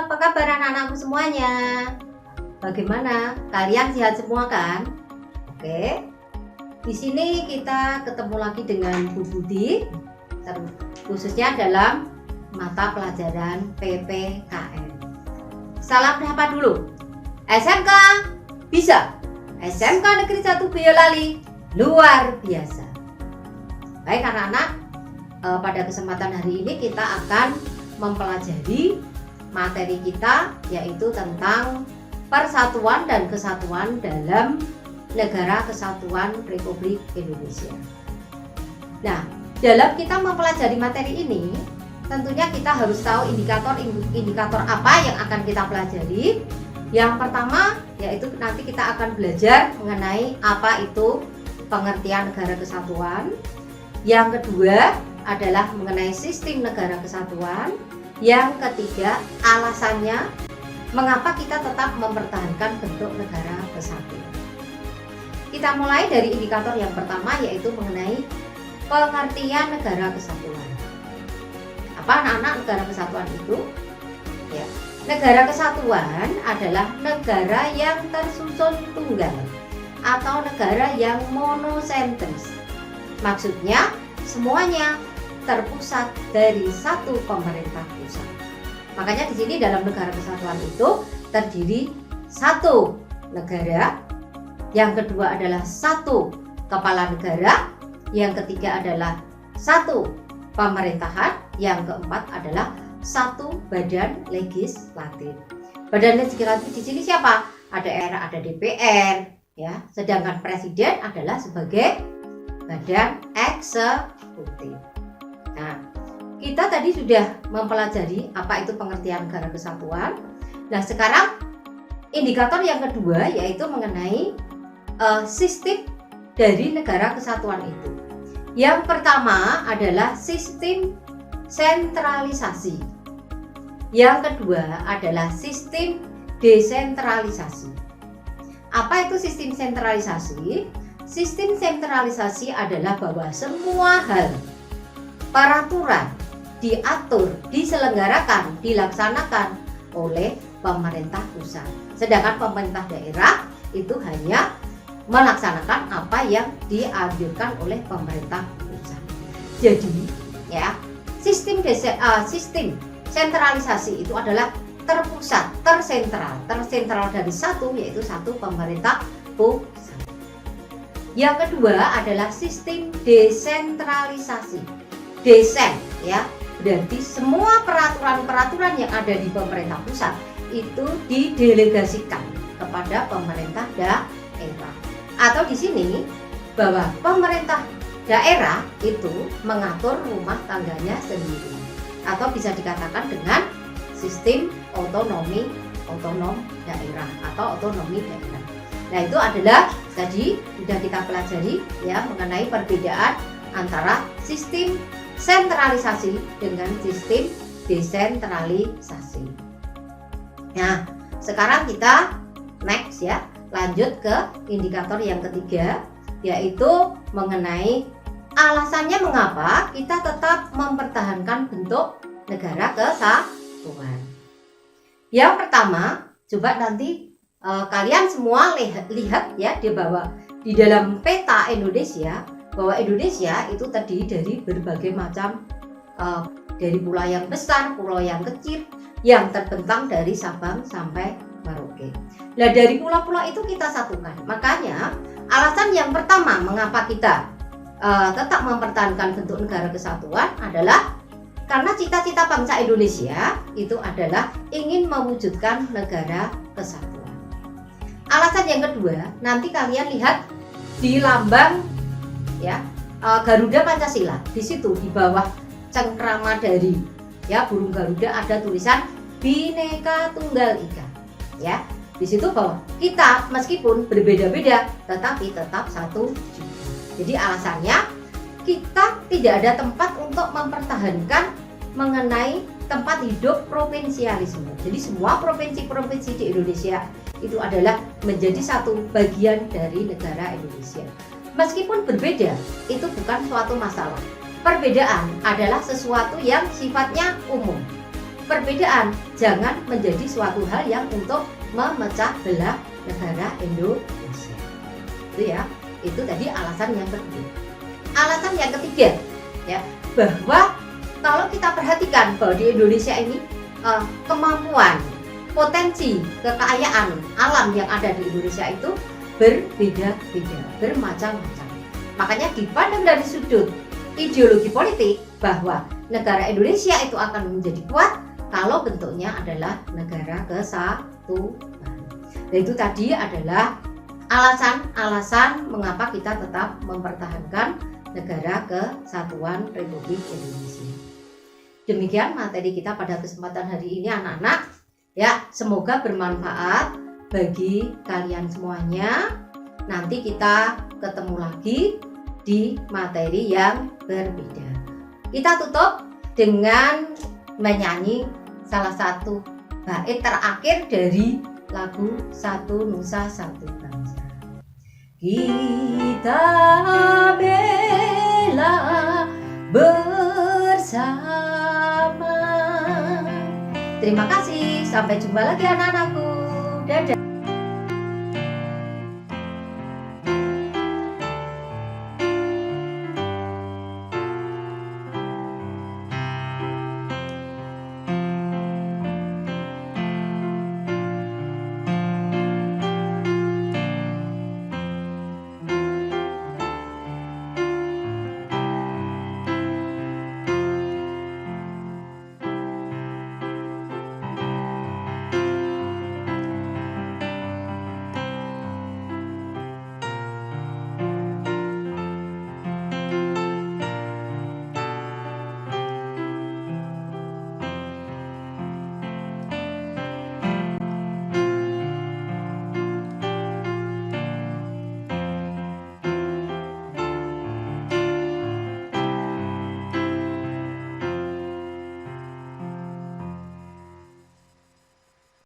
apa kabar anak-anakku semuanya? Bagaimana? Kalian sehat semua kan? Oke. Di sini kita ketemu lagi dengan Bu Budi, khususnya dalam mata pelajaran PPKN. Salam apa dulu? SMK bisa. SMK Negeri 1 Boyolali luar biasa. Baik anak-anak, pada kesempatan hari ini kita akan mempelajari materi kita, yaitu tentang persatuan dan kesatuan dalam Negara Kesatuan Republik Indonesia. Nah, dalam kita mempelajari materi ini, tentunya kita harus tahu indikator apa yang akan kita pelajari. Yang pertama, yaitu nanti kita akan belajar mengenai apa itu pengertian negara kesatuan. Yang kedua adalah mengenai sistem negara kesatuan. Yang ketiga, alasannya mengapa kita tetap mempertahankan bentuk negara kesatuan. Kita mulai dari indikator yang pertama, yaitu mengenai pengertian negara kesatuan. Apa anak-anak negara kesatuan itu? Ya, negara kesatuan adalah negara yang tersusun tunggal atau negara yang monosentris. Maksudnya semuanya terpusat dari satu pemerintah pusat. Makanya di sini dalam negara kesatuan itu terdiri satu negara, yang kedua adalah satu kepala negara, yang ketiga adalah satu pemerintahan, yang keempat adalah satu badan legislatif. Badan legislatif di sini siapa? Ada DPR, ya. Sedangkan presiden adalah sebagai badan eksekutif. Nah, kita tadi sudah mempelajari apa itu pengertian negara kesatuan. Nah, sekarang indikator yang kedua yaitu mengenai sistem dari negara kesatuan itu. Yang pertama adalah sistem sentralisasi. Yang kedua adalah sistem desentralisasi. Apa itu sistem sentralisasi? Sistem sentralisasi adalah bahwa semua hal, peraturan diatur, diselenggarakan, dilaksanakan oleh pemerintah pusat. Sedangkan pemerintah daerah itu hanya melaksanakan apa yang dianjurkan oleh pemerintah pusat. Jadi, ya, sistem sentralisasi itu adalah terpusat, tersentral dari satu, yaitu satu pemerintah pusat. Yang kedua adalah sistem desentralisasi. Desen, ya, berarti semua peraturan-peraturan yang ada di pemerintah pusat itu didelegasikan kepada pemerintah daerah. Atau di sini bahwa pemerintah daerah itu mengatur rumah tangganya sendiri, atau bisa dikatakan dengan sistem otonom daerah atau otonomi daerah. Nah, itu adalah tadi sudah kita pelajari, ya, mengenai perbedaan antara sistem sentralisasi dengan sistem desentralisasi. Nah, sekarang kita next, ya, lanjut ke indikator yang ketiga, yaitu mengenai alasannya mengapa kita tetap mempertahankan bentuk negara kesatuan. Yang pertama, coba nanti kalian semua lihat, ya, di dalam peta Indonesia, bahwa Indonesia itu terdiri dari berbagai macam dari pulau yang besar, pulau yang kecil, yang terbentang dari Sabang sampai Merauke. Nah, dari pulau-pulau itu kita satukan. Makanya alasan yang pertama mengapa kita tetap mempertahankan bentuk negara kesatuan adalah karena cita-cita bangsa Indonesia itu adalah ingin mewujudkan negara kesatuan. Alasan yang kedua, nanti kalian lihat di lambang, ya, Garuda Pancasila. Di situ di bawah cengkrama dari, ya, burung Garuda ada tulisan Bhinneka Tunggal Ika, ya. Di situ bahwa kita meskipun berbeda-beda tetapi tetap satu juga. Jadi alasannya kita tidak ada tempat untuk mempertahankan mengenai tempat hidup provinsialisme. Jadi semua provinsi-provinsi di Indonesia itu adalah menjadi satu bagian dari negara Indonesia. Meskipun berbeda, itu bukan suatu masalah. Perbedaan adalah sesuatu yang sifatnya umum. perbedaan jangan menjadi suatu hal yang untuk memecah belah negara Indonesia. Itu ya, itu tadi alasan yang kedua. Alasan yang ketiga ya, bahwa kalau kita perhatikan bahwa di Indonesia ini kemampuan, potensi, kekayaan alam yang ada di Indonesia itu berbeda-beda, bermacam-macam. Makanya dipandang dari sudut ideologi politik bahwa negara Indonesia itu akan menjadi kuat kalau bentuknya adalah negara kesatuan. Dan itu tadi adalah alasan-alasan mengapa kita tetap mempertahankan negara kesatuan Republik Indonesia. Demikian materi kita pada kesempatan hari ini anak-anak. Ya, semoga bermanfaat bagi kalian semuanya. Nanti kita ketemu lagi di materi yang berbeda. Kita tutup dengan menyanyi salah satu bait terakhir dari lagu Satu Nusa Satu Bangsa. Kita bela bersama. Terima kasih, sampai jumpa lagi anak-anakku. Dadah.